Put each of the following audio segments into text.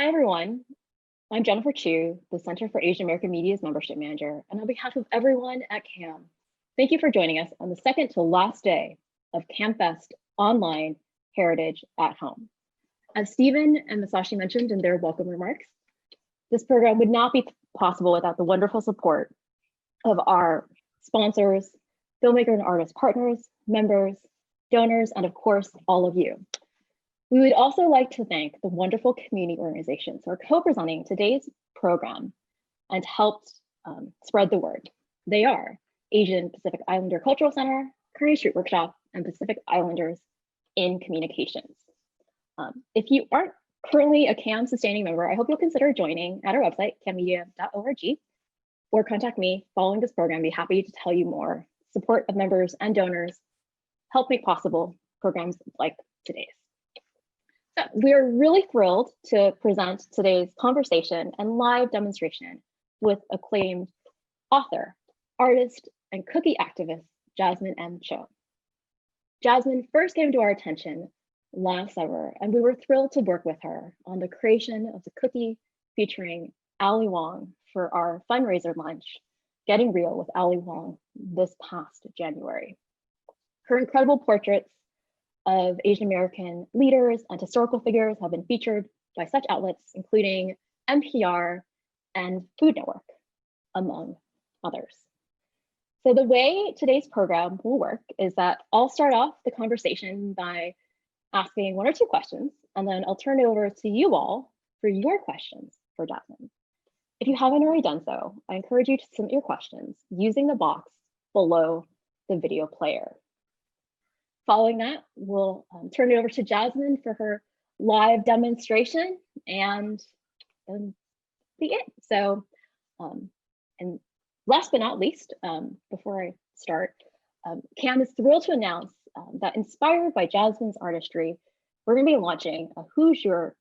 Hi, everyone. I'm Jennifer Chu, the Center for Asian American Media's membership manager, and on behalf of everyone at CAM, thank you for joining us on the second to last day of CAMFest Online Heritage at Home. As Stephen and Masashi mentioned in their welcome remarks, this program would not be possible without the wonderful support of our sponsors, filmmaker and artist partners, members, donors, and of course, all of you. We would also like to thank the wonderful community organizations who are co-presenting today's program and helped spread the word. They are Asian Pacific Islander Cultural Center, Kearny Street Workshop, and Pacific Islanders in Communications. If you aren't currently a CAM sustaining member, I hope you'll consider joining at our website, cammedia.org, or contact me following this program. I'd be happy to tell you more. Support of members and donors help make possible programs like today's. So we are really thrilled to present today's conversation and live demonstration with acclaimed author, artist, and cookie activist, Jasmine M. Cho. Jasmine first came to our attention last summer, and we were thrilled to work with her on the creation of the cookie featuring Ali Wong for our fundraiser lunch, Getting Real with Ali Wong, this past January. Her incredible portraits of Asian American leaders and historical figures have been featured by such outlets, including NPR and Food Network, among others. So the way today's program will work is that I'll start off the conversation by asking one or two questions, and then I'll turn it over to you all for your questions for Jasmine. If you haven't already done so, I encourage you to submit your questions using the box below the video player. Following that, we'll turn it over to Jasmine for her live demonstration and be it. So, and last but not least, before I start, CAM is thrilled to announce that inspired by Jasmine's artistry, we're gonna be launching a Who's Your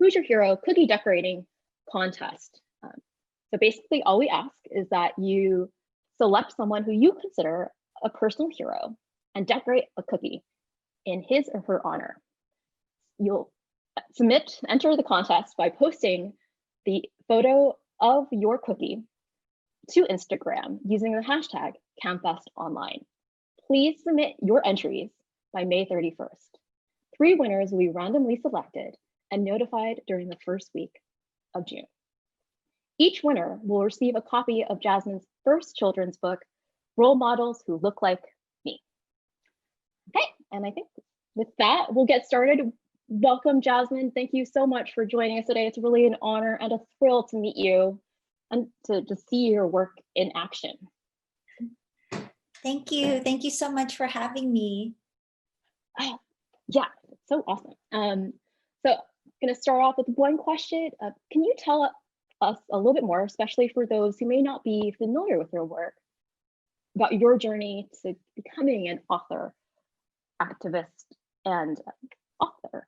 Hero cookie decorating contest. So basically all we ask is that you select someone who you consider a personal hero and decorate a cookie in his or her honor. You'll enter the contest by posting the photo of your cookie to Instagram using the hashtag CamFestOnline. Please submit your entries by May 31st. 3 winners will be randomly selected and notified during the first week of June. Each winner will receive a copy of Jasmine's first children's book, Role Models Who Look Like Me. Okay, and I think with that, we'll get started. Welcome, Jasmine. Thank you so much for joining us today. It's really an honor and a thrill to meet you and to see your work in action. Thank you. Thank you so much for having me. Yeah, so awesome. So I'm gonna start off with one question. Can you tell us a little bit more, especially for those who may not be familiar with your work, about your journey to becoming an author, activist, and author?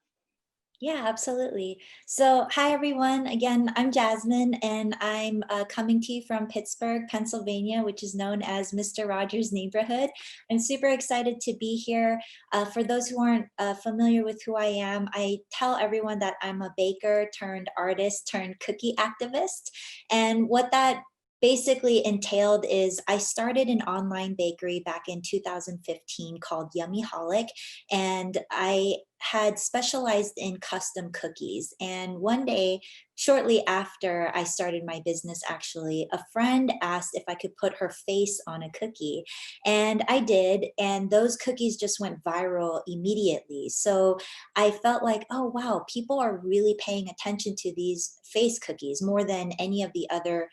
Yeah, absolutely. So hi, everyone. Again, I'm Jasmine, and I'm coming to you from Pittsburgh, Pennsylvania, which is known as Mr. Rogers' neighborhood. I'm super excited to be here. For those who aren't familiar with who I am, I tell everyone that I'm a baker turned artist turned cookie activist. And what that basically entailed is I started an online bakery back in 2015 called Yummy Holic, and I had specialized in custom cookies. And one day, shortly after I started my business, actually, a friend asked if I could put her face on a cookie. And I did, and those cookies just went viral immediately. So I felt like, oh, wow, people are really paying attention to these face cookies more than any of the other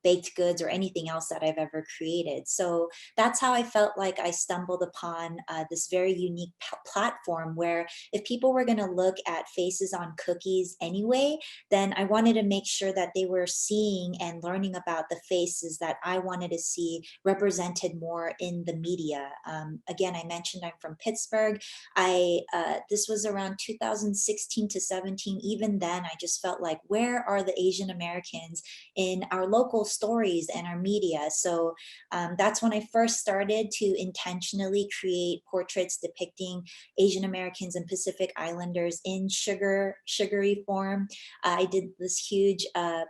baked goods or anything else that I've ever created. So that's how I felt like I stumbled upon this very unique platform where if people were going to look at faces on cookies anyway, then I wanted to make sure that they were seeing and learning about the faces that I wanted to see represented more in the media. Again, I mentioned I'm from Pittsburgh. This was around 2016 to 17. Even then, I just felt like, where are the Asian Americans in our local stories and our media. So that's when I first started to intentionally create portraits depicting Asian Americans and Pacific Islanders in sugary form. I did this huge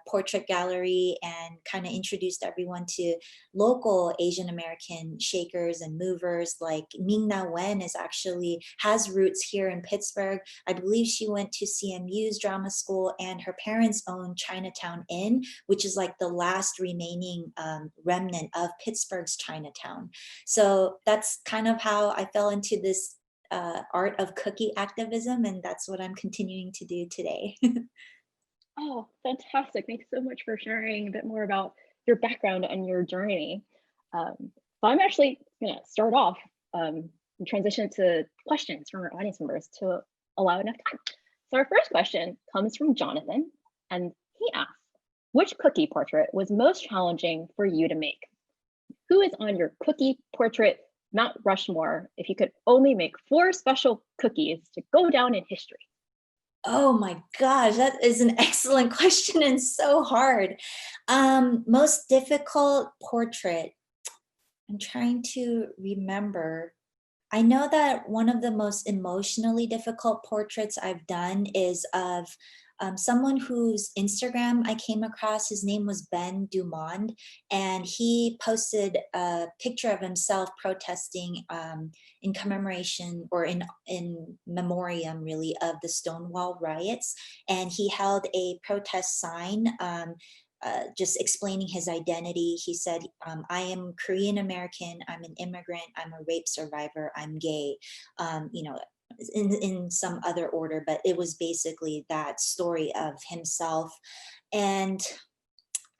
portrait gallery and kind of introduced everyone to local Asian American shakers and movers. Like Ming Na Wen has roots here in Pittsburgh. I believe she went to CMU's drama school, and her parents own Chinatown Inn, which is like the last remaining remnant of Pittsburgh's Chinatown. So that's kind of how I fell into this art of cookie activism, and that's what I'm continuing to do today. Oh, fantastic. Thanks so much for sharing a bit more about your background and your journey. So I'm actually going to start off and transition to questions from our audience members to allow enough time. So our first question comes from Jonathan, and he asks, which cookie portrait was most challenging for you to make? Who is on your cookie portrait Mount Rushmore if you could only make 4 special cookies to go down in history? Oh my gosh, that is an excellent question and so hard. Most difficult portrait. I'm trying to remember. I know that one of the most emotionally difficult portraits I've done is of someone whose Instagram I came across. His name was Ben Dumond, and he posted a picture of himself protesting in commemoration, or in memoriam really, of the Stonewall riots. And he held a protest sign just explaining his identity. He said, I am Korean American, I'm an immigrant, I'm a rape survivor, I'm gay, you know, in some other order, but it was basically that story of himself. And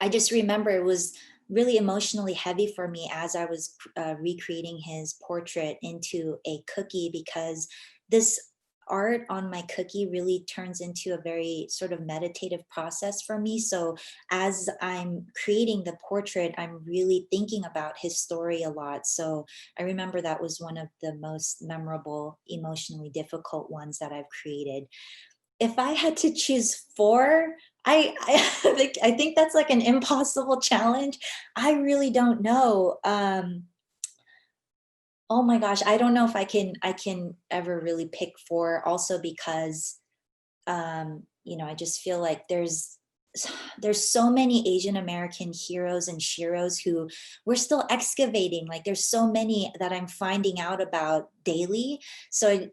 I just remember it was really emotionally heavy for me as I was recreating his portrait into a cookie, because this art on my cookie really turns into a very sort of meditative process for me. So as I'm creating the portrait, I'm really thinking about his story a lot. So I remember that was one of the most memorable, emotionally difficult ones that I've created. If I had to choose 4, I think that's like an impossible challenge. I really don't know. Oh my gosh, I don't know if I can ever really pick 4, also because you know, I just feel like there's so many Asian American heroes and sheroes who we're still excavating. Like there's so many that I'm finding out about daily. So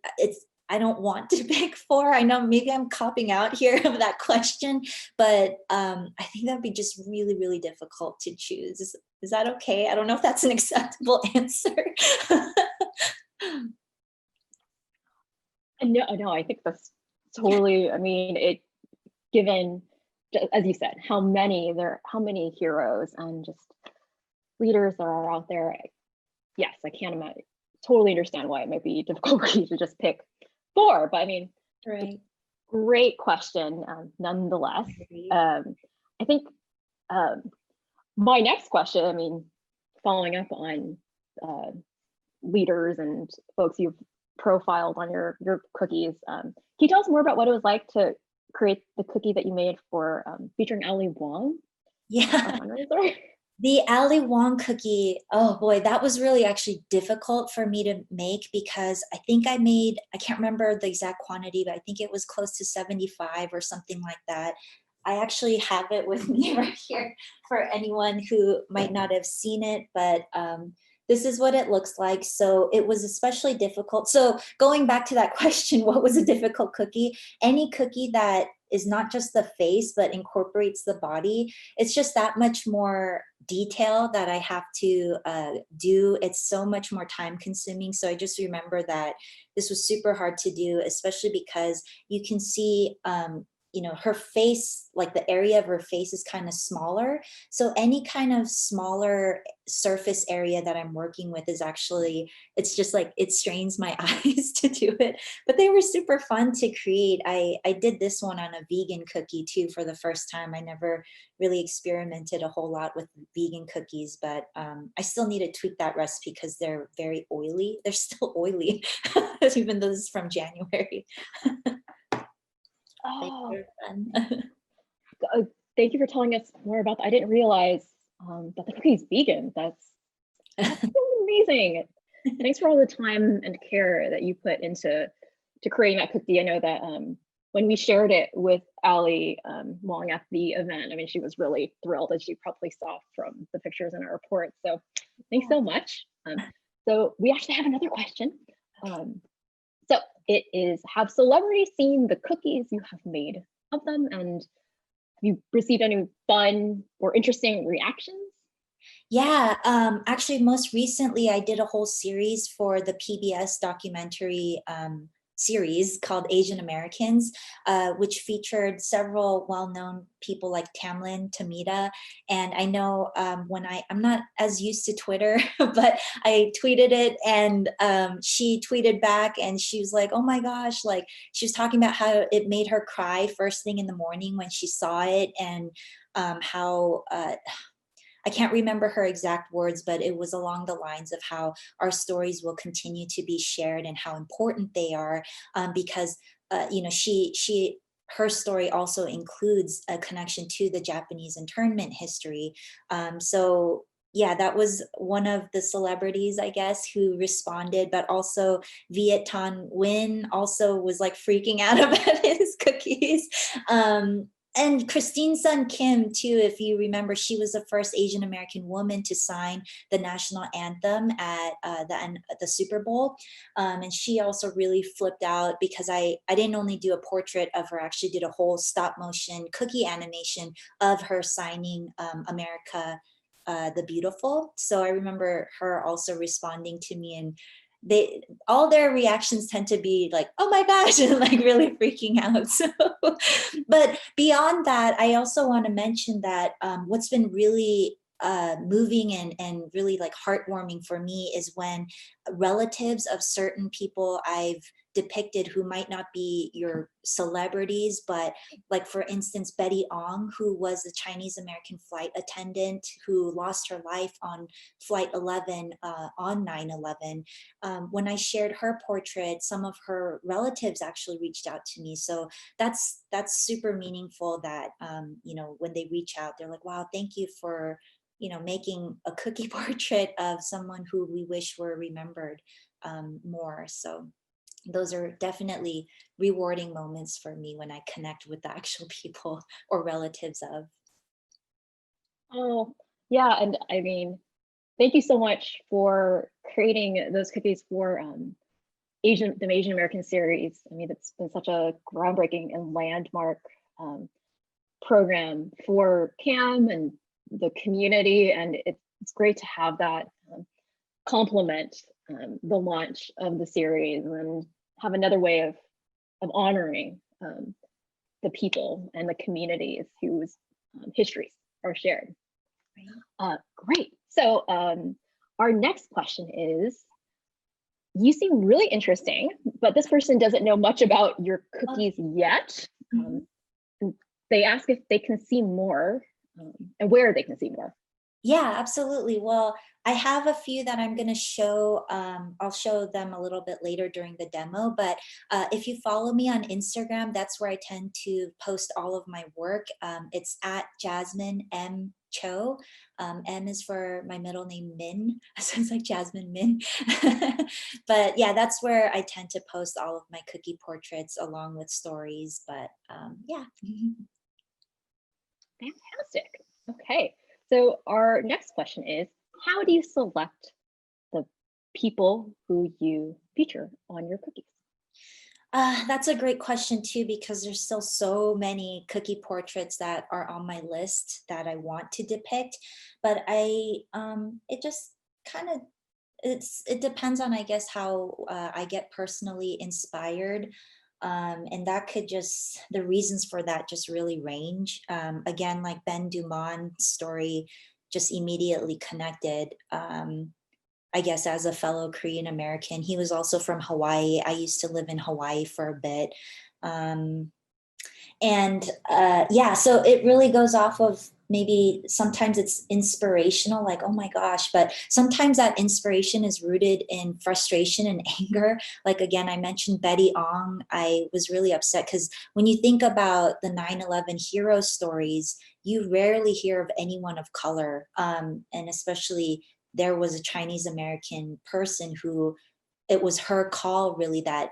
I don't want to pick 4. I know maybe I'm copping out here of that question, but I think that'd be just really, really difficult to choose. Is that okay? I don't know if that's an acceptable answer. No, I think that's totally, I mean, given, as you said, how many heroes and just leaders there are out there. Yes, I can't imagine, totally understand why it might be difficult for you to just pick 4, but I mean, Right. great question nonetheless. I think my next question, I mean, following up on leaders and folks you've profiled on your cookies, can you tell us more about what it was like to create the cookie that you made for featuring Ali Wong? Yeah. Our fundraiser? The Ali Wong cookie, oh boy, that was really actually difficult for me to make, because I think I can't remember the exact quantity, but I think it was close to 75 or something like that. I actually have it with me right here for anyone who might not have seen it, but this is what it looks like. So it was especially difficult. So going back to that question, what was a difficult cookie? Any cookie that is not just the face, but incorporates the body, it's just that much more detail that I have to do. It's so much more time consuming. So I just remember that this was super hard to do, especially because you can see, you know, her face, like the area of her face is kind of smaller. So any kind of smaller surface area that I'm working with is actually, it's just like, it strains my eyes to do it, but they were super fun to create. I did this one on a vegan cookie too for the first time. I never really experimented a whole lot with vegan cookies, but I still need to tweak that recipe because they're very oily. They're still oily, even though this is from January. Oh, They're fun. thank you for telling us more about that. I didn't realize that the cookie's vegan. That's so amazing. Thanks for all the time and care that you put into creating that cookie. I know that when we shared it with Ali Wong at the event, I mean, she was really thrilled, as you probably saw from the pictures in our report. So thanks so much. So we actually have another question. So it is, have celebrities seen the cookies you have made of them? And have you received any fun or interesting reactions? Yeah, actually, most recently, I did a whole series for the PBS documentary series called Asian Americans, which featured several well-known people like Tamlin Tamita. And I know I'm not as used to Twitter, but I tweeted it, and she tweeted back, and she was like, oh my gosh, like she was talking about how it made her cry first thing in the morning when she saw it, and how I can't remember her exact words, but it was along the lines of how our stories will continue to be shared and how important they are, because you know, her story also includes a connection to the Japanese internment history. So yeah, that was one of the celebrities, I guess, who responded, but also Viet Thanh Nguyen also was like freaking out about his cookies. And Christine Sun Kim too, if you remember, she was the first Asian American woman to sign the national anthem at the Super Bowl, and she also really flipped out because I didn't only do a portrait of her, I actually did a whole stop motion cookie animation of her signing America the Beautiful. So I remember her also responding to me, and all their reactions tend to be like, oh my gosh, and like really freaking out. So but beyond that, I also want to mention that what's been really moving and really like heartwarming for me is when relatives of certain people I've depicted who might not be your celebrities, but like for instance, Betty Ong, who was a Chinese American flight attendant who lost her life on flight 11 on 9/11. When I shared her portrait, some of her relatives actually reached out to me. So that's super meaningful that you know, when they reach out, they're like, wow, thank you for, you know, making a cookie portrait of someone who we wish were remembered more. So those are definitely rewarding moments for me when I connect with the actual people or relatives of. Oh, yeah. And I mean, thank you so much for creating those cookies for the Asian American series. I mean, it's been such a groundbreaking and landmark program for CAM and the community, and it's great to have that complement the launch of the series and have another way of honoring the people and the communities whose histories are shared. Great. So our next question is, you seem really interesting, but this person doesn't know much about your cookies yet. They ask if they can see more and where they can see more. Yeah, absolutely. Well, I have a few that I'm going to show. I'll show them a little bit later during the demo, but if you follow me on Instagram, that's where I tend to post all of my work. It's at Jasmine M. Cho. M is for my middle name, Min. So it's like Jasmine Min. But yeah, that's where I tend to post all of my cookie portraits along with stories. But yeah. Fantastic. Okay. So our next question is, how do you select the people who you feature on your cookies? That's a great question too, because there's still so many cookie portraits that are on my list that I want to depict, but it just kind of, it depends on, I guess, how I get personally inspired. And that could just, the reasons for that just really range. Again, like Ben Dumon's story just immediately connected. I guess as a fellow Korean American, he was also from Hawaii. I used to live in Hawaii for a bit. And yeah, so it really goes off of maybe sometimes it's inspirational, like, oh my gosh, but sometimes that inspiration is rooted in frustration and anger. Like, again, I mentioned Betty Ong. I was really upset because when you think about the 9/11 hero stories, you rarely hear of anyone of color. And especially there was a Chinese American person who it was her call really that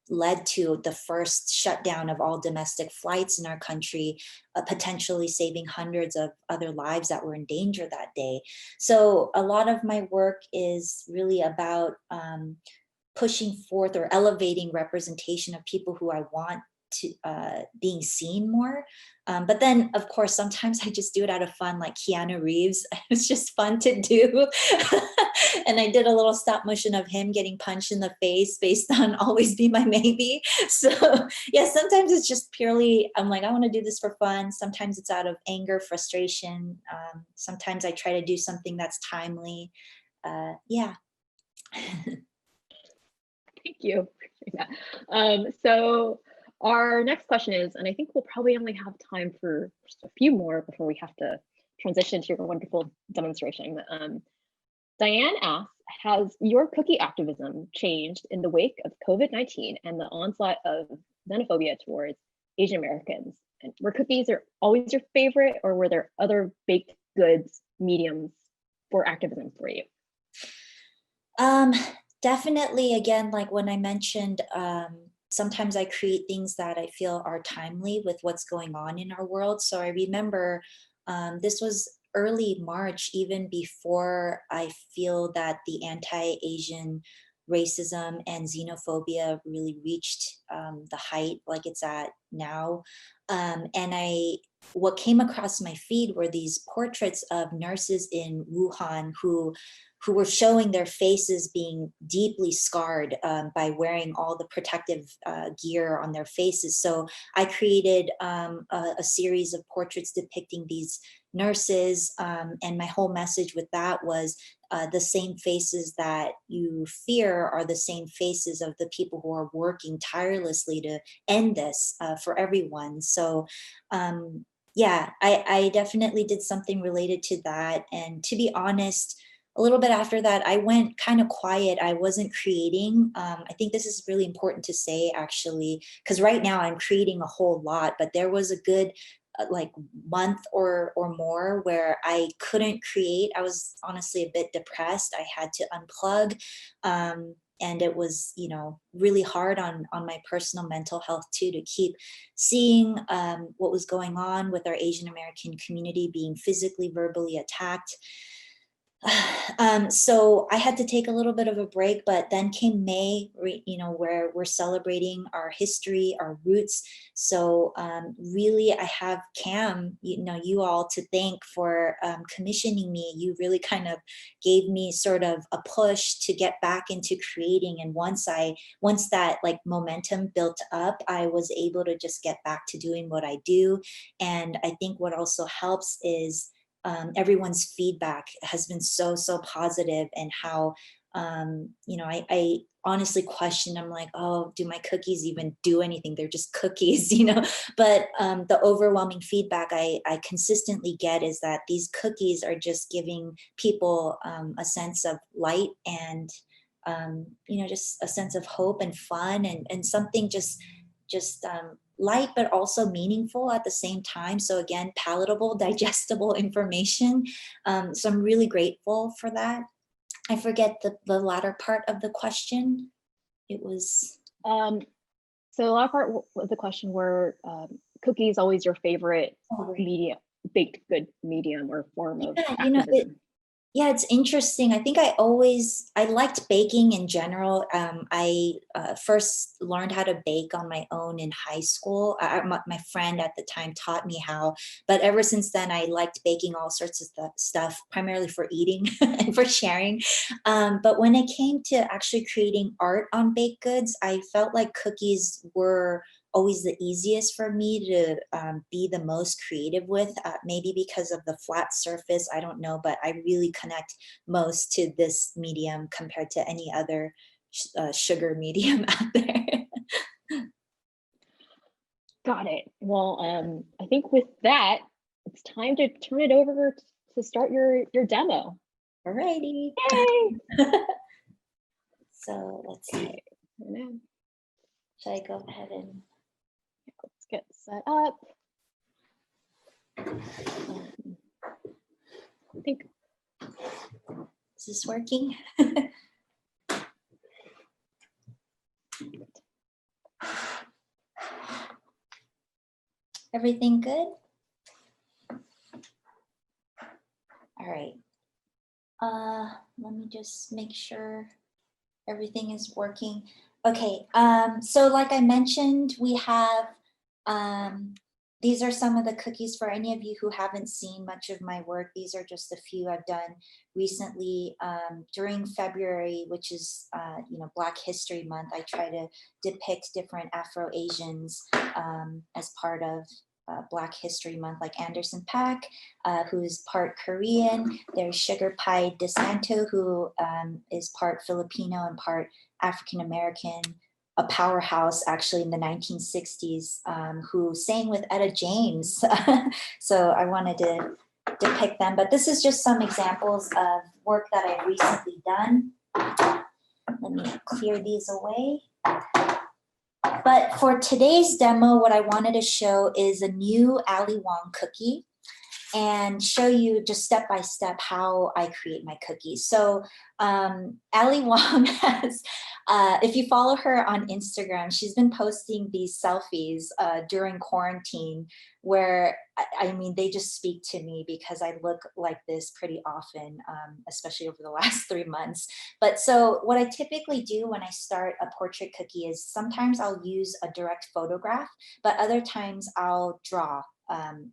led to the first shutdown of all domestic flights in our country, potentially saving hundreds of other lives that were in danger that day. So a lot of my work is really about pushing forth or elevating representation of people who I want to being seen more. But then, of course, sometimes I just do it out of fun, like Keanu Reeves. It's just fun to do. And I did a little stop motion of him getting punched in the face based on Always Be My Maybe. So, yeah, sometimes it's just purely, I'm like, I want to do this for fun. Sometimes it's out of anger, frustration. Sometimes I try to do something that's timely. Yeah. Thank you. Yeah. So our next question is, and I think we'll probably only have time for just a few more before we have to transition to your wonderful demonstration. Diane asks, has your cookie activism changed in the wake of COVID-19 and the onslaught of xenophobia towards Asian Americans? And were cookies always your favorite, or were there other baked goods mediums for activism for you? Definitely, again, like when I mentioned, sometimes I create things that I feel are timely with what's going on in our world. So I remember this was early March, even before I feel that the anti-Asian racism and xenophobia really reached the height like it's at now. And what came across my feed were these portraits of nurses in Wuhan who were showing their faces being deeply scarred by wearing all the protective gear on their faces. So I created a series of portraits depicting these nurses, and my whole message with that was the same faces that you fear are the same faces of the people who are working tirelessly to end this for everyone. So yeah, I definitely did something related to that. And to be honest, a little bit after that, I went kind of quiet. I wasn't creating. I think this is really important to say, actually, because right now I'm creating a whole lot, but there was a good like month or more where I couldn't create. I was honestly a bit depressed. I had to unplug. And it was, you know, really hard on my personal mental health too, to keep seeing what was going on with our Asian American community being physically, verbally attacked. So I had to take a little bit of a break, but then came May, you know, where we're celebrating our history, our roots. So really, I have Cam, you know, you all to thank for commissioning me. You really kind of gave me sort of a push to get back into creating. And once that like momentum built up, I was able to just get back to doing what I do. And I think what also helps is everyone's feedback has been so positive, and how you know, I honestly question, I'm like, oh, do my cookies even do anything? They're just cookies, you know. But the overwhelming feedback I consistently get is that these cookies are just giving people a sense of light, and you know, just a sense of hope and fun, and something just light but also meaningful at the same time. So again, palatable, digestible information. So I'm really grateful for that. I forget the latter part of the question. It was So the last part of the question were cookies always your favorite oh, right. media, baked good medium or form of Yeah, you know, activism? yeah, it's interesting. I think I liked baking in general. I first learned how to bake on my own in high school. My friend at the time taught me how, but ever since then, I liked baking all sorts of stuff, primarily for eating and for sharing. But when it came to actually creating art on baked goods, I felt like cookies were always the easiest for me to be the most creative with, maybe because of the flat surface, I don't know, but I really connect most to this medium compared to any other sugar medium out there. Got it. Well, I think with that, it's time to turn it over to start your demo. Alrighty. Yay! So let's see. Okay. Should I go ahead and Let's get set up. I think. Is this working? Everything good? All right. Let me just make sure everything is working. Okay, so like I mentioned, we have, these are some of the cookies for any of you who haven't seen much of my work. These are just a few I've done recently during February, which is, Black History Month. I try to depict different Afro-Asians as part of Black History Month, like Anderson Paak, who is part Korean. There's Sugar Pie DeSanto, who is part Filipino and part African American, a powerhouse actually in the 1960s, who sang with Etta James. So I wanted to depict them, but this is just some examples of work that I've recently done. Let me clear these away. But for today's demo, what I wanted to show is a new Ali Wong cookie and show you just step by step how I create my cookies. So Ali Wong has, if you follow her on Instagram, she's been posting these selfies during quarantine where, I mean, they just speak to me because I look like this pretty often, especially over the last 3 months. But so what I typically do when I start a portrait cookie is sometimes I'll use a direct photograph, but other times I'll draw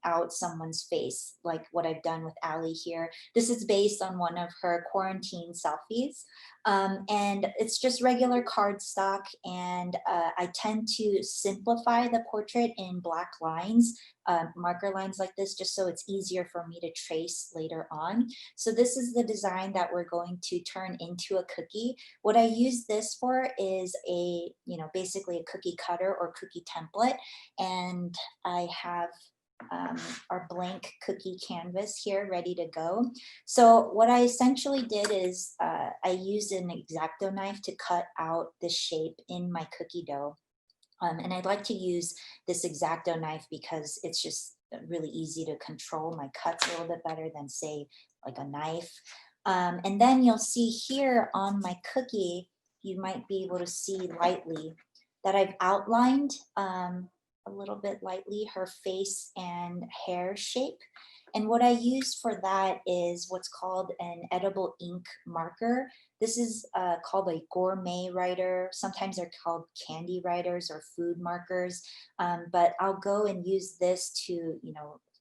out someone's face, like what I've done with Ali here. This is based on one of her quarantine selfies. And it's just regular cardstock, and I tend to simplify the portrait in black lines, marker lines like this, just so it's easier for me to trace later on. So this is the design that we're going to turn into a cookie. What I use this for is a, basically a cookie cutter or cookie template. And I have our blank cookie canvas here ready to go. So what I essentially did is I used an X-Acto knife to cut out the shape in my cookie dough. And I like to use this X-Acto knife because it's just really easy to control my cuts a little bit better than, say, like a knife. And then you'll see here on my cookie, you might be able to see lightly that I've outlined a little bit lightly her face and hair shape. And what I use for that is what's called an edible ink marker. This is called a gourmet writer. Sometimes they're called candy writers or food markers. But I'll go and use this to,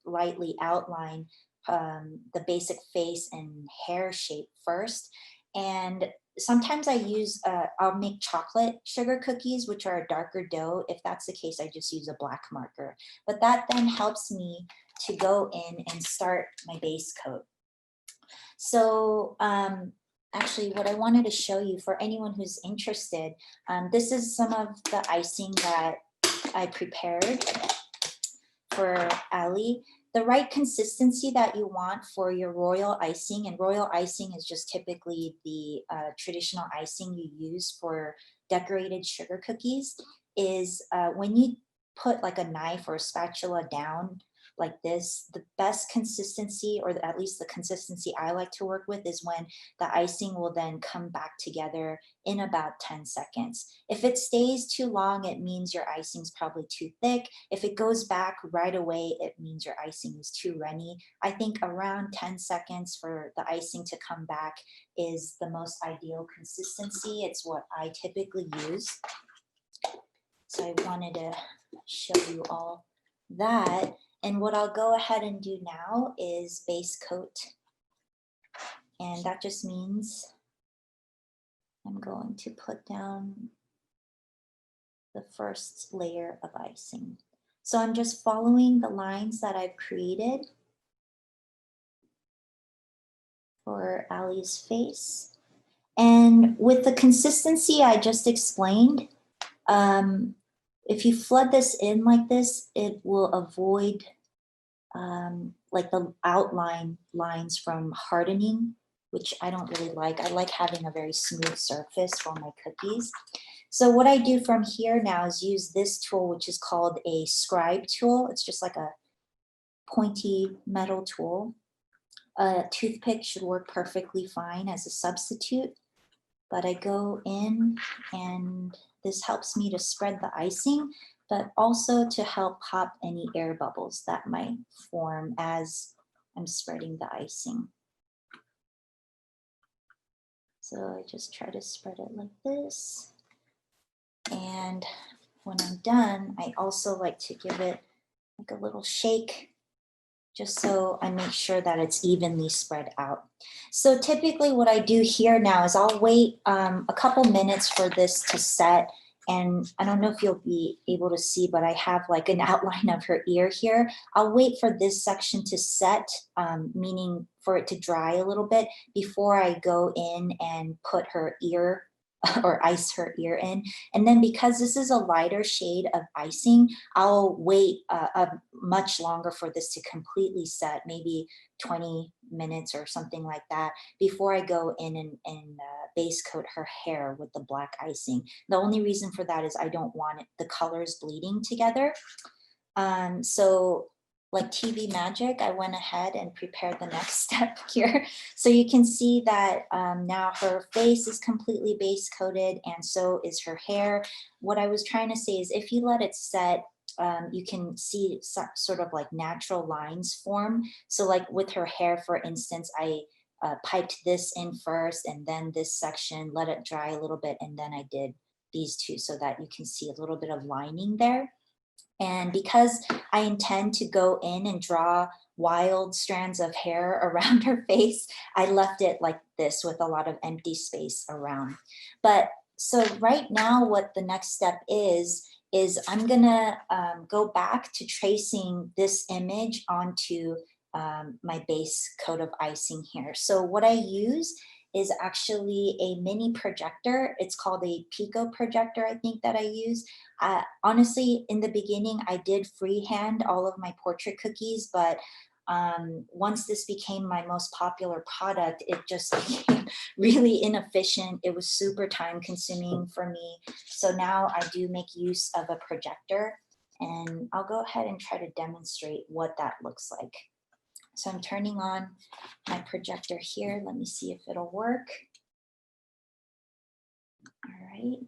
lightly outline the basic face and hair shape first. And sometimes I use, I'll make chocolate sugar cookies, which are a darker dough. If that's the case, I just use a black marker. But that then helps me to go in and start my base coat. So actually what I wanted to show you for anyone who's interested, this is some of the icing that I prepared for Ali. The right consistency that you want for your royal icing, and royal icing is just typically the traditional icing you use for decorated sugar cookies, is when you put like a knife or a spatula down like this, the best consistency, or at least the consistency I like to work with, is when the icing will then come back together in about 10 seconds. If it stays too long, it means your icing's probably too thick. If it goes back right away, it means your icing is too runny. I think around 10 seconds for the icing to come back is the most ideal consistency. It's what I typically use. So I wanted to show you all that. And what I'll go ahead and do now is base coat. And that just means I'm going to put down the first layer of icing. So I'm just following the lines that I've created for Ali's face. And with the consistency I just explained, if you flood this in like this, it will avoid like the outline lines from hardening, which I don't really like. I like having a very smooth surface for my cookies. So what I do from here now is use this tool, which is called a scribe tool. It's just like a pointy metal tool. A toothpick should work perfectly fine as a substitute, but I go in and this helps me to spread the icing, but also to help pop any air bubbles that might form as I'm spreading the icing. So I just try to spread it like this. And when I'm done, I also like to give it like a little shake, just so I make sure that it's evenly spread out. So typically what I do here now is I'll wait a couple minutes for this to set. And I don't know if you'll be able to see, but I have like an outline of her ear here. I'll wait for this section to set, meaning for it to dry a little bit before I go in and put her ear or ice her ear in. And then because this is a lighter shade of icing, I'll wait much longer for this to completely set, maybe 20 minutes or something like that, before I go in and base coat her hair with the black icing. The only reason for that is I don't want the colors bleeding together. So like TV magic, I went ahead and prepared the next step here. So you can see that now her face is completely base coated and so is her hair. What I was trying to say is if you let it set, you can see sort of like natural lines form. So like with her hair, for instance, I piped this in first and then this section, let it dry a little bit, and then I did these two so that you can see a little bit of lining there. And because I intend to go in and draw wild strands of hair around her face, I left it like this with a lot of empty space around. But so right now, what the next step is I'm gonna go back to tracing this image onto my base coat of icing here. So what I use is actually a mini projector. It's called a Pico projector, I think, that I use. Honestly, in the beginning, I did freehand all of my portrait cookies, but once this became my most popular product, it just became really inefficient. It was super time consuming for me. So now I do make use of a projector, and I'll go ahead and try to demonstrate what that looks like. So I'm turning on my projector here. Let me see if it'll work. All right.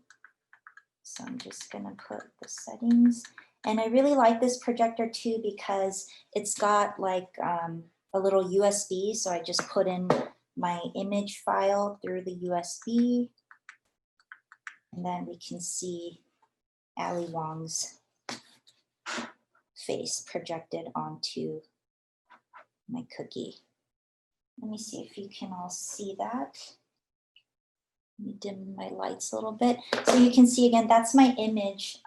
So I'm just gonna put the settings. And I really like this projector too because it's got like a little USB. So I just put in my image file through the USB. And then we can see Ali Wong's face projected onto my cookie. Let me see if you can all see that. Let me dim my lights a little bit. So you can see again, that's my image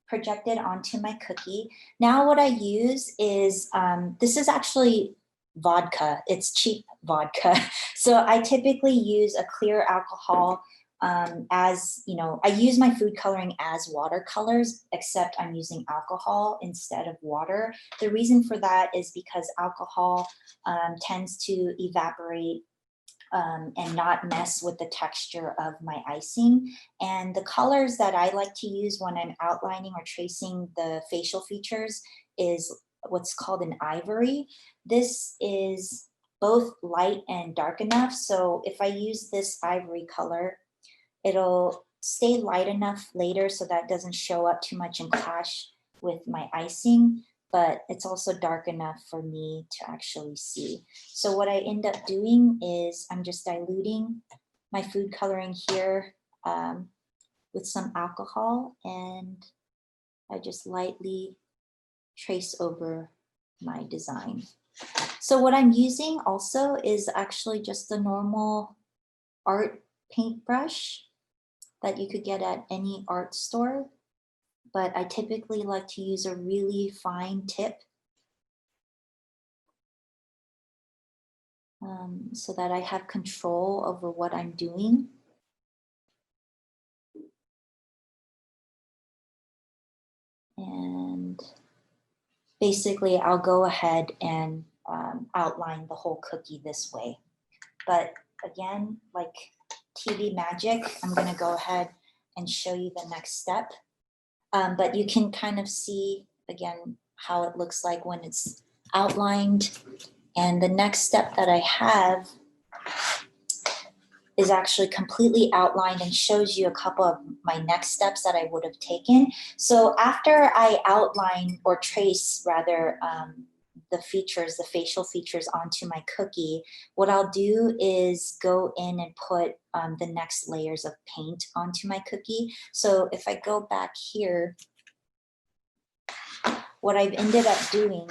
projected onto my cookie. Now what I use is, this is actually vodka. It's cheap vodka. So I typically use a clear alcohol as, you know, I use my food coloring as watercolors, except I'm using alcohol instead of water. The reason for that is because alcohol tends to evaporate and not mess with the texture of my icing. And the colors that I like to use when I'm outlining or tracing the facial features is what's called an ivory. This is both light and dark enough. So if I use this ivory color, it'll stay light enough later so that doesn't show up too much and clash with my icing, but it's also dark enough for me to actually see. So what I end up doing is I'm just diluting my food coloring here with some alcohol, and I just lightly trace over my design. So what I'm using also is actually just a normal art paintbrush that you could get at any art store, but I typically like to use a really fine tip so that I have control over what I'm doing. And basically I'll go ahead and outline the whole cookie this way. But again, like TV magic, I'm gonna go ahead and show you the next step. But you can kind of see again how it looks like when it's outlined. And the next step that I have is actually completely outlined and shows you a couple of my next steps that I would have taken. So after I outline or trace rather the features, the facial features onto my cookie, what I'll do is go in and put the next layers of paint onto my cookie. So if I go back here, what I've ended up doing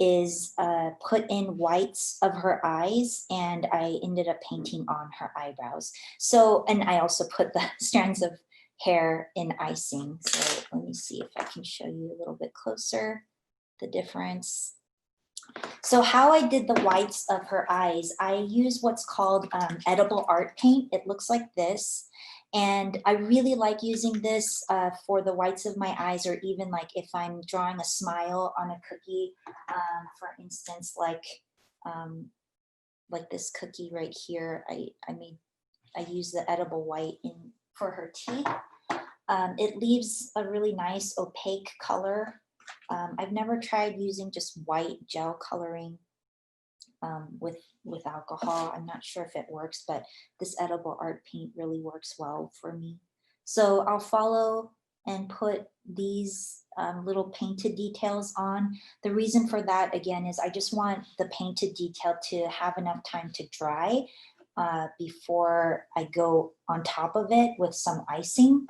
is put in whites of her eyes, and I ended up painting on her eyebrows. So, and I also put the strands of hair in icing. So let me see if I can show you a little bit closer the difference. So how I did the whites of her eyes, I use what's called edible art paint. It looks like this. And I really like using this for the whites of my eyes, or even like if I'm drawing a smile on a cookie, for instance, like this cookie right here, I use the edible white for her teeth. It leaves a really nice opaque color. I've never tried using just white gel coloring with alcohol. I'm not sure if it works, but this edible art paint really works well for me. So I'll follow and put these little painted details on. The reason for that, again, is I just want the painted detail to have enough time to dry before I go on top of it with some icing.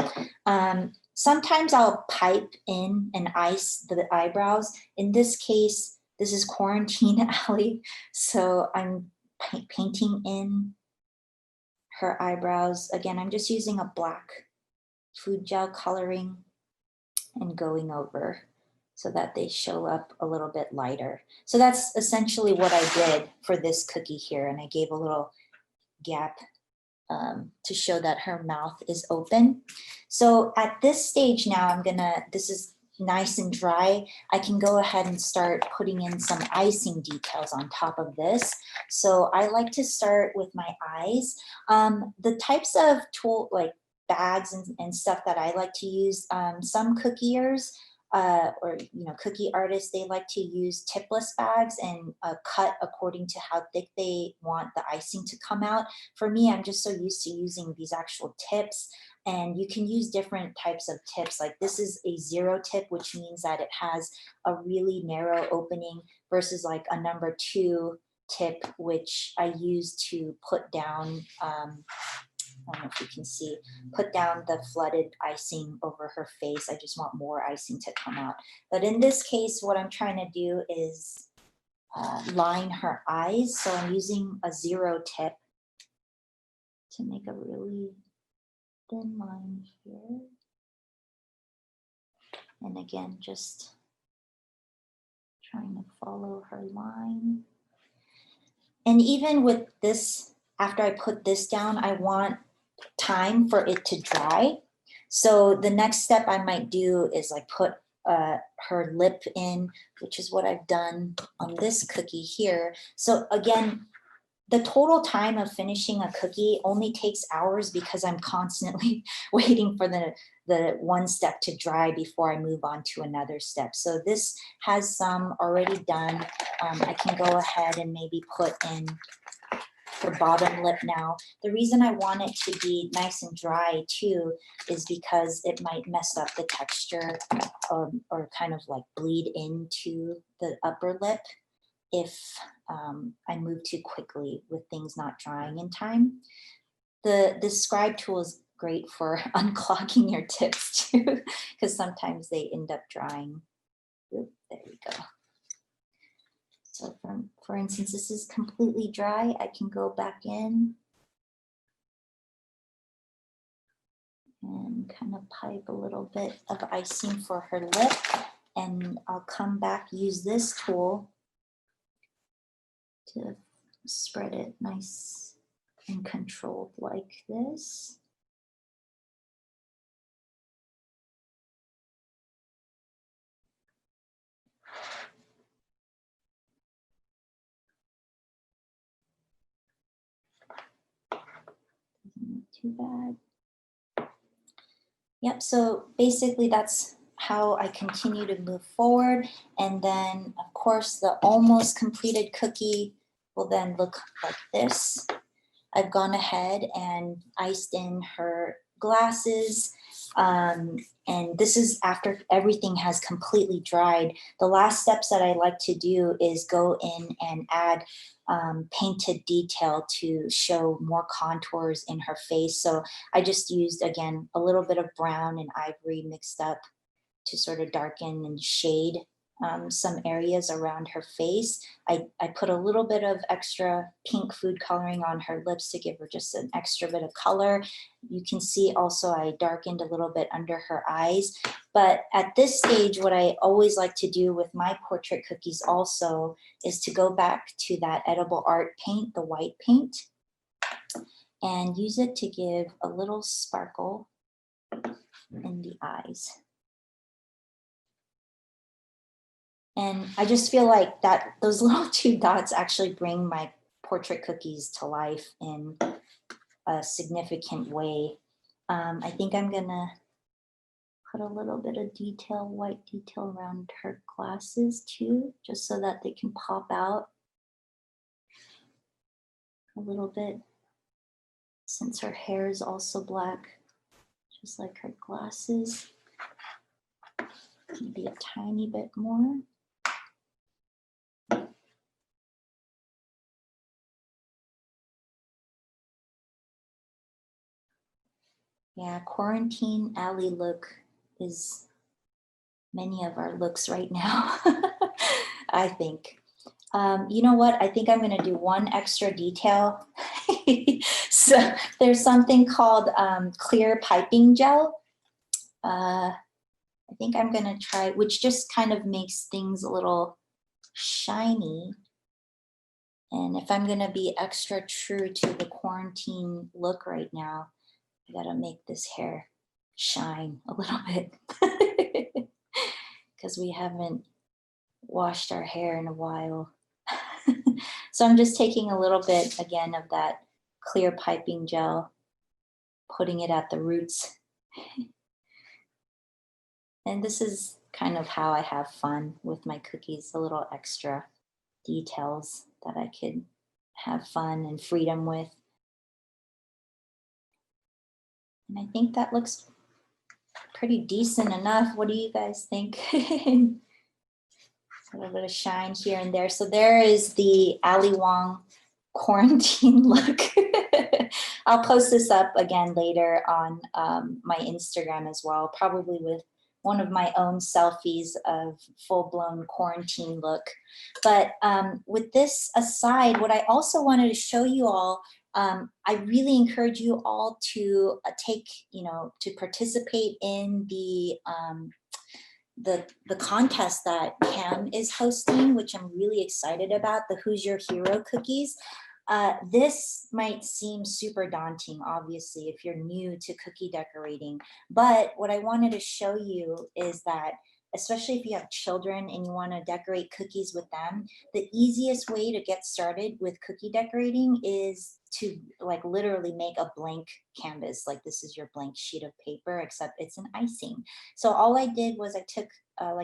Sometimes I'll pipe in and ice the eyebrows. In this case, this is quarantine alley, so I'm painting in her eyebrows. Again, I'm just using a black food gel coloring and going over so that they show up a little bit lighter. So that's essentially what I did for this cookie here, and I gave a little gap to show that her mouth is open. So at this stage now, this is nice and dry. I can go ahead and start putting in some icing details on top of this. So I like to start with my eyes. The types of like bags and stuff that I like to use, some cookiers or cookie artists, they like to use tipless bags and cut according to how thick they want the icing to come out. For me, I'm just so used to using these actual tips, and you can use different types of tips. Like this is a 0 tip, which means that it has a really narrow opening, versus like a number 2 tip, which I use to put down I don't know if you can see, put down the flooded icing over her face. I just want more icing to come out. But in this case, what I'm trying to do is line her eyes. So I'm using a 0 tip to make a really thin line here. And again, just trying to follow her line. And even with this, after I put this down, I want time for it to dry. So the next step I might do is like put her lip in, which is what I've done on this cookie here. So again, the total time of finishing a cookie only takes hours because I'm constantly waiting for the one step to dry before I move on to another step. So this has some already done. I can go ahead and maybe put in her bottom lip now. The reason I want it to be nice and dry too is because it might mess up the texture or kind of like bleed into the upper lip if I move too quickly with things not drying in time. The scribe tool is great for unclogging your tips too, because sometimes they end up drying. Oop, there we go. So for instance, this is completely dry. I can go back in and kind of pipe a little bit of icing for her lip. And I'll come back, use this tool to spread it nice and controlled like this. too bad. Yep, so basically that's how I continue to move forward. And then of course the almost completed cookie will then look like this. I've gone ahead and iced in her glasses. And this is after everything has completely dried. The last steps that I like to do is go in and add painted detail to show more contours in her face. So I just used, again, a little bit of brown and ivory mixed up to sort of darken and shade some areas around her face. I put a little bit of extra pink food coloring on her lips to give her just an extra bit of color. You can see also I darkened a little bit under her eyes. But at this stage, what I always like to do with my portrait cookies also is to go back to that edible art paint, the white paint, and use it to give a little sparkle in the eyes. And I just feel like that those little two dots actually bring my portrait cookies to life in a significant way. I think I'm gonna put a little bit of detail, white detail around her glasses too, just so that they can pop out a little bit, since her hair is also black, just like her glasses. Maybe a tiny bit more. Yeah, quarantine alley look is many of our looks right now, I think. You know what? I think I'm going to do one extra detail. So there's something called clear piping gel. I think I'm going to try, which just kind of makes things a little shiny. And if I'm going to be extra true to the quarantine look right now, I got to make this hair shine a little bit because we haven't washed our hair in a while. So I'm just taking a little bit again of that clear piping gel, putting it at the roots. And this is kind of how I have fun with my cookies, a little extra details that I could have fun and freedom with. And I think that looks pretty decent enough. What do you guys think? A little bit of shine here and there. So there is the Ali Wong quarantine look. I'll post this up again later on my Instagram as well, probably with one of my own selfies of full-blown quarantine look. But with this aside, what I also wanted to show you all, I really encourage you all to to participate in the contest that Cam is hosting, which I'm really excited about, the Who's Your Hero cookies. This might seem super daunting, obviously, if you're new to cookie decorating. But what I wanted to show you is that, especially if you have children and you want to decorate cookies with them, the easiest way to get started with cookie decorating is to literally make a blank canvas. Like this is your blank sheet of paper, except it's an icing. So all I did was I took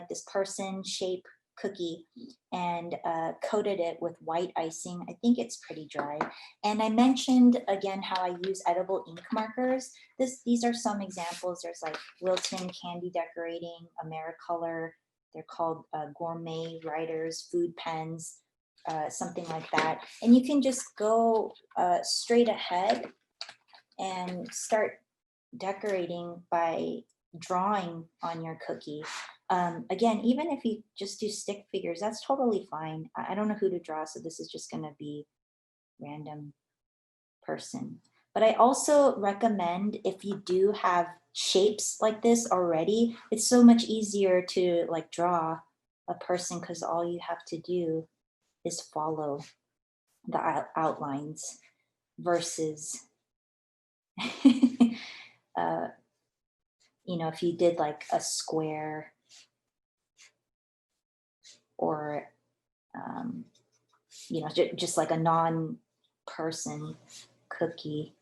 this person shape cookie and coated it with white icing. I think it's pretty dry. And I mentioned again how I use edible ink markers. These are some examples. There's like Wilton candy decorating, Americolor. They're called gourmet writers, food pens, something like that. And you can just go straight ahead and start decorating by drawing on your cookie. Again, even if you just do stick figures, that's totally fine. I don't know who to draw, so this is just going to be random person. But I also recommend, if you do have shapes like this already, it's so much easier to draw a person because all you have to do is follow the outlines versus if you did like a square or just like a non-person cookie.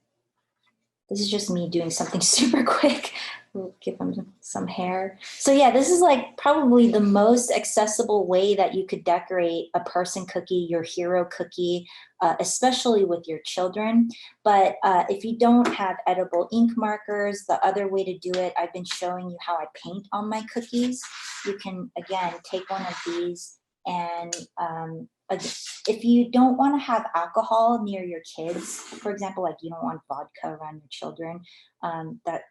This is just me doing something super quick. We'll give them some hair. So yeah, this is like probably the most accessible way that you could decorate a person cookie, your hero cookie, especially with your children. But if you don't have edible ink markers, the other way to do it, I've been showing you how I paint on my cookies. You can, again, take one of these and if you don't want to have alcohol near your kids, for example, like you don't want vodka around your children, that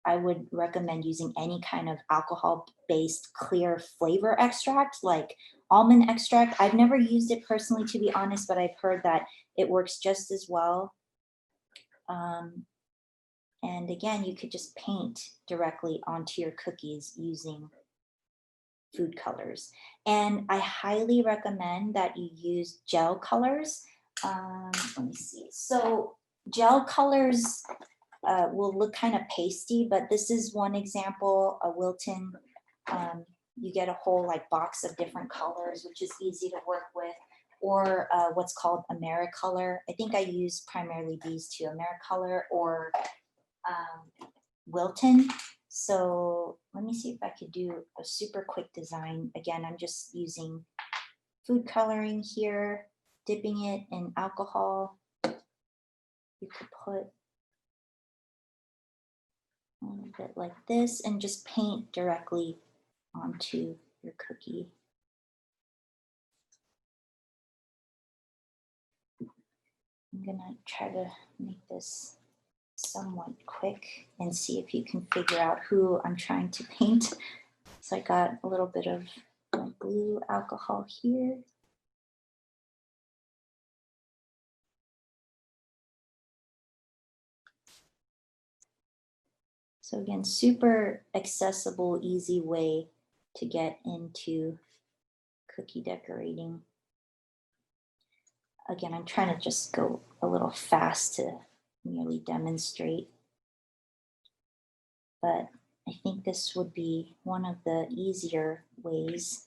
I would recommend using any kind of alcohol-based clear flavor extract, like almond extract. I've never used it personally, to be honest, but I've heard that it works just as well. And again, you could just paint directly onto your cookies using food colors. And I highly recommend that you use gel colors. Let me see. So gel colors will look kind of pasty, but this is one example, a Wilton. You get a whole like box of different colors, which is easy to work with, or what's called Americolor. I think I use primarily these two, Americolor or Wilton. So let me see if I could do a super quick design. Again, I'm just using food coloring here, dipping it in alcohol. You could put a little bit like this and just paint directly onto your cookie. I'm gonna try to make this somewhat quick and see if you can figure out who I'm trying to paint. So I got a little bit of blue alcohol here. So again, super accessible, easy way to get into cookie decorating. Again, I'm trying to just go a little fast to merely demonstrate. But I think this would be one of the easier ways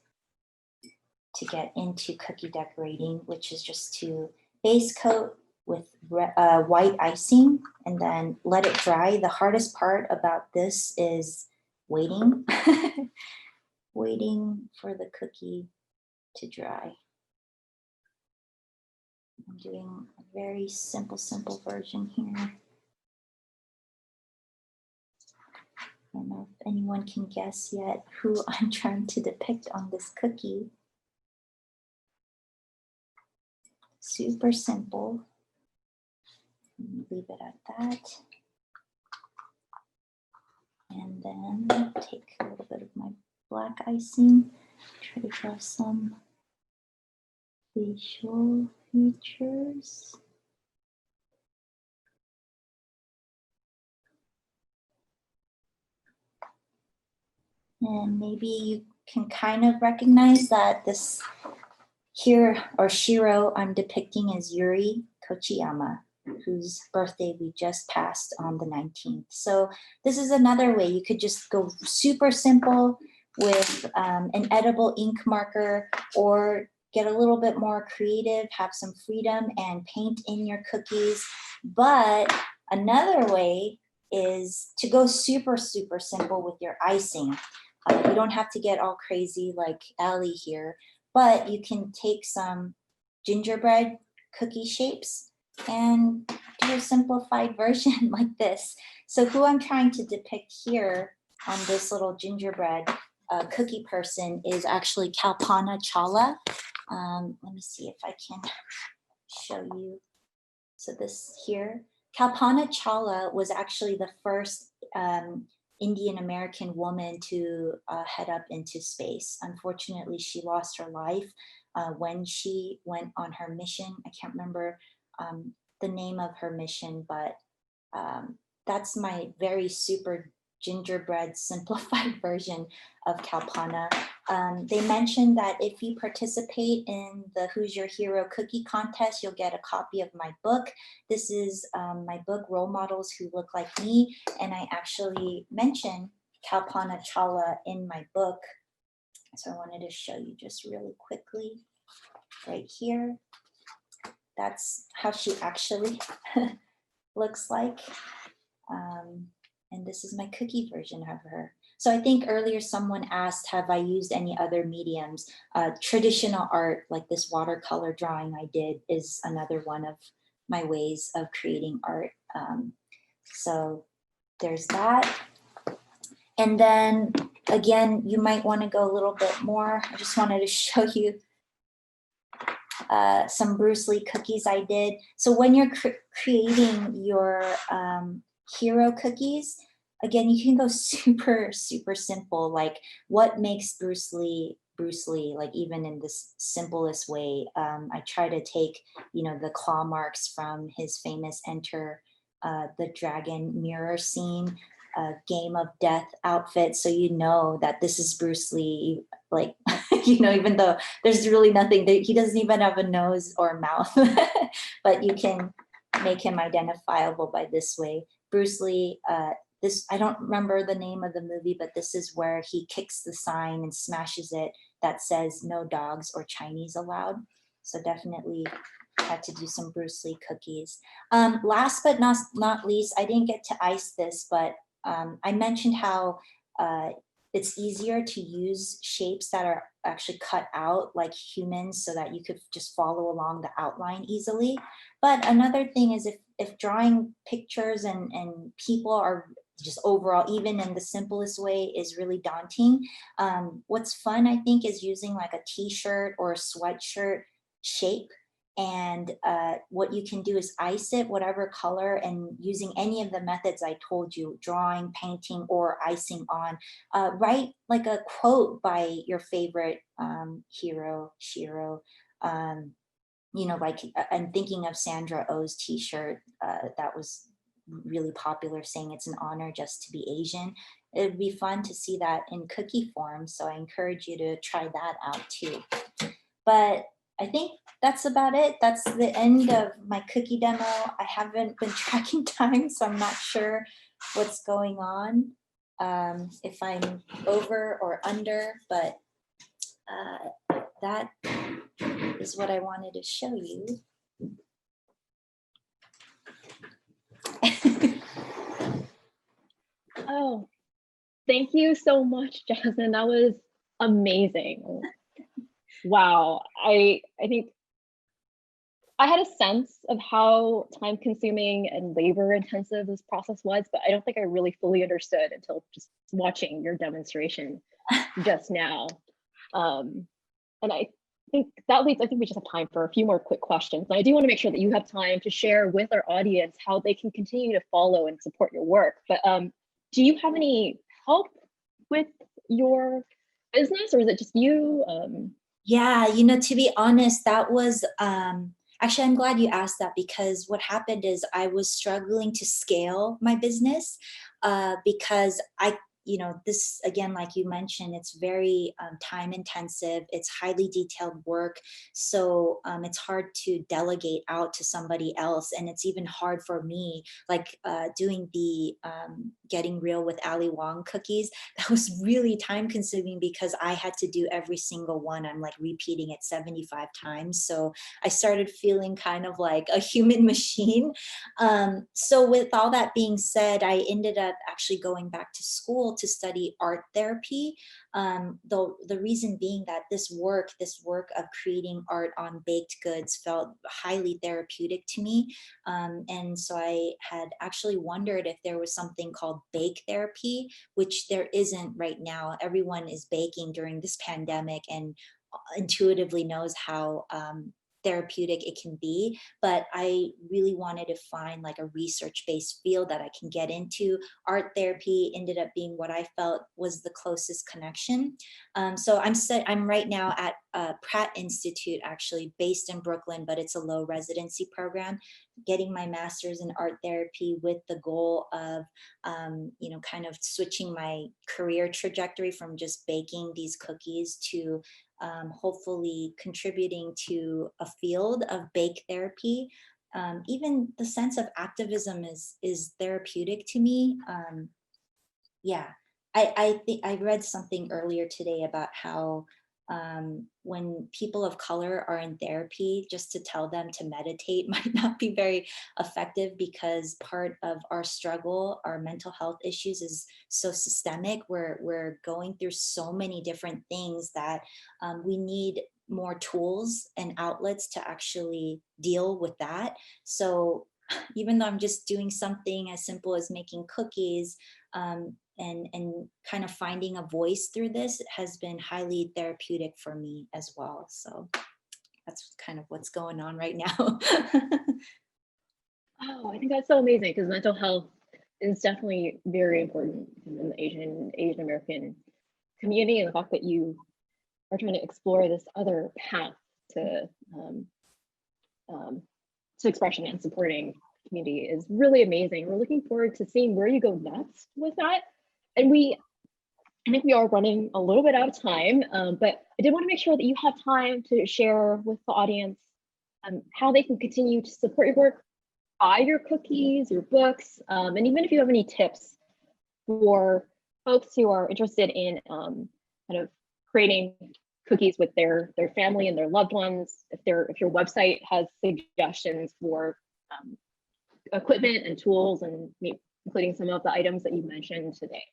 to get into cookie decorating, which is just to base coat with white icing and then let it dry. The hardest part about this is waiting, waiting for the cookie to dry. I'm doing a very simple version here. I don't know if anyone can guess yet who I'm trying to depict on this cookie. Super simple. Leave it at that. And then take a little bit of my black icing, try to draw some facial features. And maybe you can kind of recognize that this here, or Shiro, I'm depicting is Yuri Kochiyama, whose birthday we just passed on the 19th. So this is another way you could just go super simple with an edible ink marker, or get a little bit more creative, have some freedom and paint in your cookies. But another way is to go super simple with your icing. You don't have to get all crazy like Ali here, but you can take some gingerbread cookie shapes and do a simplified version like this. So who I'm trying to depict here on this little gingerbread cookie person is actually Kalpana Chawla. Let me see if I can show you. So this here, Kalpana Chawla was actually the first Indian American woman to head up into space. Unfortunately, she lost her life when she went on her mission. I can't remember the name of her mission, but that's my very super gingerbread simplified version of Kalpana. They mentioned that if you participate in the Who's Your Hero cookie contest, you'll get a copy of my book. This is my book, Role Models Who Look Like Me, and I actually mention Kalpana Chawla in my book. So I wanted to show you just really quickly right here. That's how she actually looks like. And this is my cookie version of her. So I think earlier someone asked, have I used any other mediums? Traditional art, like this watercolor drawing I did, is another one of my ways of creating art. So there's that. And then again, you might want to go a little bit more. I just wanted to show you some Bruce Lee cookies I did. So when you're creating your hero cookies, again, you can go super, super simple. Like what makes Bruce Lee, like even in this simplest way. I try to take, the claw marks from his famous Enter the Dragon mirror scene, Game of Death outfit. So you know that this is Bruce Lee, like, even though there's really nothing, he doesn't even have a nose or mouth, but you can make him identifiable by this way. Bruce Lee, I don't remember the name of the movie, but this is where he kicks the sign and smashes it that says no dogs or Chinese allowed. So definitely had to do some Bruce Lee cookies. Last but not least, I didn't get to ice this, but I mentioned how it's easier to use shapes that are actually cut out like humans so that you could just follow along the outline easily. But another thing is if drawing pictures and people are just overall, even in the simplest way, is really daunting. What's fun, I think, is using like a t-shirt or a sweatshirt shape. And what you can do is ice it whatever color, and using any of the methods I told you, drawing, painting, or icing on, write like a quote by your favorite hero, Shiro. Like I'm thinking of Sandra Oh's t-shirt that was really popular, saying it's an honor just to be Asian. It'd be fun to see that in cookie form. So I encourage you to try that out too. But I think that's about it. That's the end of my cookie demo. I haven't been tracking time, so I'm not sure what's going on, if I'm over or under, but that is what I wanted to show you. Oh, thank you so much, Jasmine. That was amazing. Wow. I think I had a sense of how time consuming and labor intensive this process was, but I don't think I really fully understood until just watching your demonstration just now. And I think that leads, I think we just have time for a few more quick questions. And I do want to make sure that you have time to share with our audience how they can continue to follow and support your work. But do you have any help with your business, or is it just you? Yeah, to be honest, that was actually, I'm glad you asked that, because what happened is I was struggling to scale my business because this, again, like you mentioned, it's very time intensive. It's highly detailed work. So it's hard to delegate out to somebody else. And it's even hard for me, like doing the Getting Real with Ali Wong cookies. That was really time consuming because I had to do every single one. I'm like repeating it 75 times. So I started feeling kind of like a human machine. So with all that being said, I ended up actually going back to school to study art therapy. The reason being that this work of creating art on baked goods felt highly therapeutic to me. And so I had actually wondered if there was something called bake therapy, which there isn't right now. Everyone is baking during this pandemic and intuitively knows how therapeutic it can be, but I really wanted to find like a research-based field that I can get into. Art therapy ended up being what I felt was the closest connection. So I'm right now at Pratt Institute, actually based in Brooklyn, but it's a low residency program, getting my master's in art therapy with the goal of, kind of switching my career trajectory from just baking these cookies to hopefully contributing to a field of bake therapy. Even the sense of activism is therapeutic to me. Yeah, I think I read something earlier today about how when people of color are in therapy, just to tell them to meditate might not be very effective, because part of our struggle, our mental health issues, is so systemic. We're going through so many different things that we need more tools and outlets to actually deal with that. So even though I'm just doing something as simple as making cookies, and kind of finding a voice through this has been highly therapeutic for me as well. So that's kind of what's going on right now. Oh, I think that's so amazing, because mental health is definitely very important in the Asian American community, and the fact that you are trying to explore this other path to expression and supporting community is really amazing. We're looking forward to seeing where you go next with that. And I think we are running a little bit out of time, but I did want to make sure that you have time to share with the audience how they can continue to support your work, buy your cookies, your books, and even if you have any tips for folks who are interested in kind of creating cookies with their family and their loved ones, if your website has suggestions for equipment and tools, and including some of the items that you mentioned today.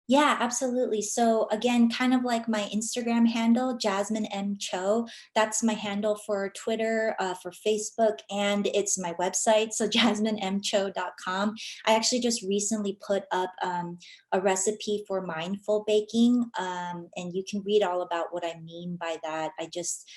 Yeah, absolutely. So again, kind of like my Instagram handle, Jasmine M. Cho, that's my handle for Twitter, for Facebook, and it's my website, so jasminemcho.com. I actually just recently put up a recipe for mindful baking, and you can read all about what I mean by that. I just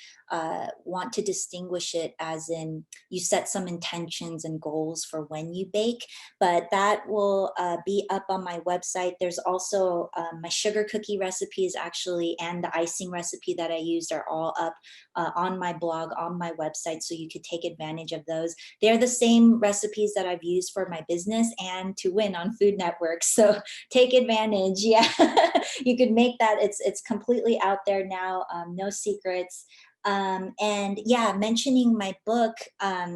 want to distinguish it as in you set some intentions and goals for when you bake, but that will be up on my website. There's also my sugar cookie recipes actually, and the icing recipe that I used are all up on my blog, on my website, so you could take advantage of those. They're the same recipes that I've used for my business and to win on Food Network, so take advantage. Yeah, you could make that. It's completely out there now, no secrets. And yeah, mentioning my book,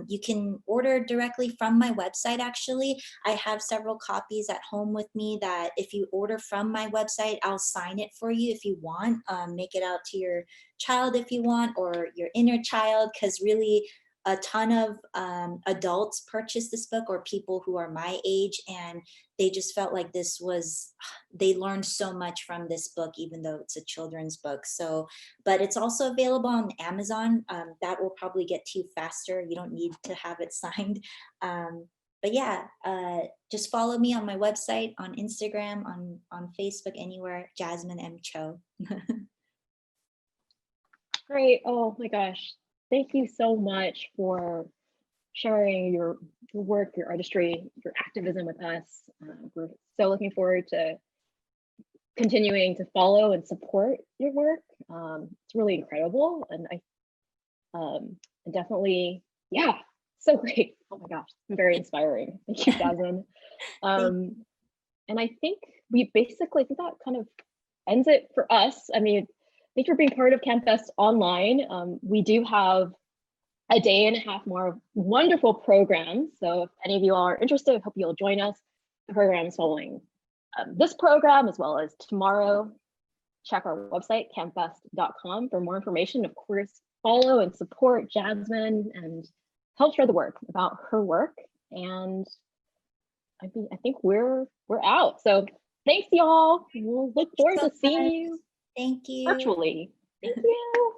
you can order directly from my website. Actually, I have several copies at home with me that if you order from my website, I'll sign it for you if you want. Make it out to your child if you want, or your inner child, because really a ton of adults purchased this book, or people who are my age, and they just felt like they learned so much from this book, even though it's a children's book. So, but it's also available on Amazon. That will probably get to you faster. You don't need to have it signed. But yeah, just follow me on my website, on Instagram, on Facebook, anywhere, Jasmine M. Cho. Great. Oh my gosh. Thank you so much for sharing your work, your artistry, your activism with us. We're so looking forward to continuing to follow and support your work. It's really incredible, and definitely, yeah, so great. Oh my gosh, very inspiring. Thank you, Jasmine. And I think I think that kind of ends it for us. I mean, thanks for being part of CampFest Online. We do have a day and a half more of wonderful programs. So if any of you are interested, I hope you'll join us. The programs following this program, as well as tomorrow. Check our website, campfest.com, for more information. Of course, follow and support Jasmine and help share the word about her work. And I think we're out. So thanks, y'all. We'll look forward to seeing you Thank you. virtually. Thank you.